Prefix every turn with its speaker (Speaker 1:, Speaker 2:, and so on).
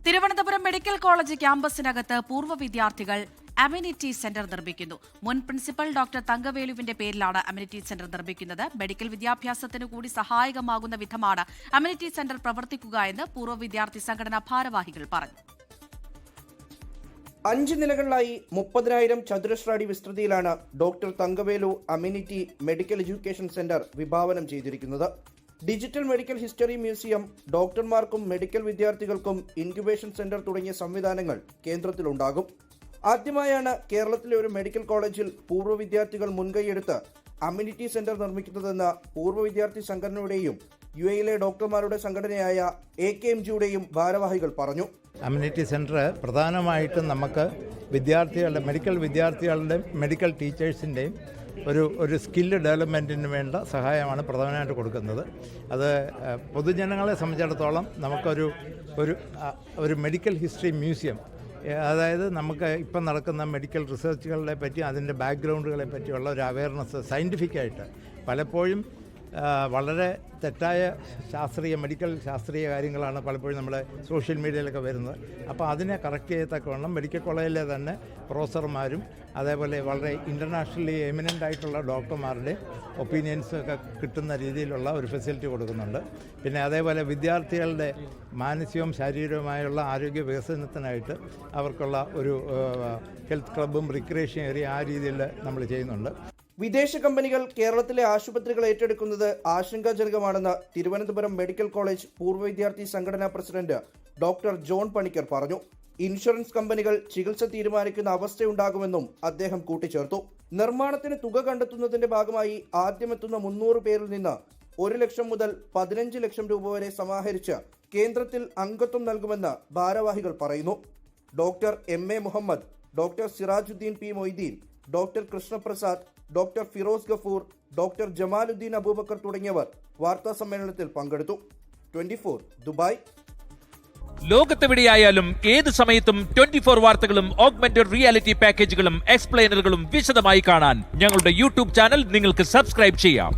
Speaker 1: Thiruvananthapuram medical college ക്യാമ്പസിനകത്ത് പൂർവ്വ വിദ്യാർത്ഥികൾ amenity centre നിർമ്മിക്കുന്നു. മുൻ പ്രിൻസിപ്പൽ ഡോക്ടർ തങ്കവേലുവിന്റെ പേരിലാണ് അമ്യൂണിറ്റി സെന്റർ നിർമ്മിക്കുന്നത്. മെഡിക്കൽ വിദ്യാഭ്യാസത്തിന് കൂടി സഹായകമാകുന്ന വിധമാണ് അമ്യൂണിറ്റി സെന്റർ പ്രവർത്തിക്കുക എന്ന് പൂർവ്വ വിദ്യാർത്ഥി സംഘടനാ ഭാരവാഹികൾ പറഞ്ഞു.
Speaker 2: 5 നിലകളിലായി 30,000 ചതുരശ്ര അടി വിസ്തൃതിയിലാണ് doctor Thangavelu immunity medical education centre വിഭാവനം ചെയ്തിരിക്കുന്നത്. ഡിജിറ്റൽ മെഡിക്കൽ ഹിസ്റ്ററി മ്യൂസിയം, ഡോക്ടർമാർക്കും മെഡിക്കൽ വിദ്യാർത്ഥികൾക്കും ഇൻക്യുബേഷൻ സെന്റർ തുടങ്ങിയ സംവിധാനങ്ങൾ കേന്ദ്രത്തിലുണ്ടാകും. ആദ്യമായാണ് കേരളത്തിലെ ഒരു മെഡിക്കൽ കോളേജിൽ പൂർവ്വ വിദ്യാർത്ഥികൾ മുൻകൈയെടുത്ത് അമ്യൂണിറ്റി സെന്റർ നിർമ്മിക്കുന്നതെന്ന് പൂർവ്വ വിദ്യാർത്ഥി സംഘടനയുടെയും UAE ഡോക്ടർമാരുടെ സംഘടനയായ AKMG ഭാരവാഹികൾ പറഞ്ഞു.
Speaker 3: അമ്യൂണിറ്റി സെൻറ്റർ പ്രധാനമായിട്ടും നമുക്ക് വിദ്യാർത്ഥികളുടെ മെഡിക്കൽ വിദ്യാർത്ഥികളുടെയും മെഡിക്കൽ ടീച്ചേഴ്സിൻ്റെയും ഒരു സ്കില്ല് ഡെവലപ്മെൻറ്റിന് വേണ്ട സഹായമാണ് പ്രധാനമായിട്ട് കൊടുക്കുന്നത്. അത് പൊതുജനങ്ങളെ സംബന്ധിച്ചിടത്തോളം നമുക്കൊരു ഒരു മെഡിക്കൽ ഹിസ്റ്ററി മ്യൂസിയം, അതായത് നമുക്ക് ഇപ്പം നടക്കുന്ന മെഡിക്കൽ റിസർച്ചുകളെ പറ്റി അതിൻ്റെ ബാക്ക്ഗ്രൗണ്ടുകളെ പറ്റിയുള്ള ഒരു അവയർനെസ് സയൻറ്റിഫിക്കായിട്ട് പലപ്പോഴും വളരെ തെറ്റായ മെഡിക്കൽ ശാസ്ത്രീയ കാര്യങ്ങളാണ് പലപ്പോഴും നമ്മുടെ സോഷ്യൽ മീഡിയയിലൊക്കെ വരുന്നത്. അപ്പോൾ അതിനെ കറക്റ്റ് ചെയ്യത്തക്കവണ്ണം മെഡിക്കൽ കോളേജിലെ തന്നെ പ്രൊഫസർമാരും അതേപോലെ വളരെ ഇൻ്റർനാഷണലി എമിനൻ്റ് ആയിട്ടുള്ള ഡോക്ടർമാരുടെ ഒപ്പീനിയൻസ് ഒക്കെ കിട്ടുന്ന രീതിയിലുള്ള ഒരു ഫെസിലിറ്റി കൊടുക്കുന്നുണ്ട്. പിന്നെ അതേപോലെ വിദ്യാർത്ഥികളുടെ മാനസികവും ശാരീരികവുമായുള്ള ആരോഗ്യ വികസനത്തിനായിട്ട് അവർക്കുള്ള ഒരു ഹെൽത്ത് ക്ലബ്ബും റിക്രിയേഷൻ ഏരിയ ആ രീതിയിൽ നമ്മൾ ചെയ്യുന്നുണ്ട്.
Speaker 2: വിദേശ കമ്പനികൾ കേരളത്തിലെ ആശുപത്രികൾ ഏറ്റെടുക്കുന്നത് ആശങ്കാജനകമാണെന്ന് തിരുവനന്തപുരം മെഡിക്കൽ കോളേജ് പൂർവ്വ വിദ്യാർത്ഥി സംഘടനാ പ്രസിഡന്റ് ഡോക്ടർ ജോൺ പണിക്കർ പറഞ്ഞു. ഇൻഷുറൻസ് കമ്പനികൾ ചികിത്സ തീരുമാനിക്കുന്ന അവസ്ഥയുണ്ടാകുമെന്നും അദ്ദേഹം കൂട്ടിച്ചേർത്തു. നിർമ്മാണത്തിന് തുക കണ്ടെത്തുന്നതിന്റെ ഭാഗമായി ആദ്യമെത്തുന്ന 300 പേരിൽ നിന്ന് 1 ലക്ഷം മുതൽ 15 ലക്ഷം രൂപ വരെ സമാഹരിച്ച് കേന്ദ്രത്തിൽ അംഗത്വം നൽകുമെന്ന് ഭാരവാഹികൾ പറയുന്നു. Doctor MA Muhammad, doctor Sirajuddin P Moideen, doctor Krishnaprasad, doctor Firoz Gafoor, doctor Jamaluddin Abubakar തുടങ്ങിയവർ വാർത്താ സമ്മേളനത്തിൽ പങ്കെടുത്തു. 24 ദുബായ്.
Speaker 4: ലോകത്തെവിടെയായാലും ഏത് സമയത്തും 24 വാർത്തകളും ഓഗ്മെന്റഡ് റിയാലിറ്റി പാക്കേജുകളും എക്സ്പ്ലെയിനറുകളും വിശദമായി കാണാൻ ഞങ്ങളുടെ YouTube ചാനൽ നിങ്ങൾക്ക് സബ്സ്ക്രൈബ് ചെയ്യാം.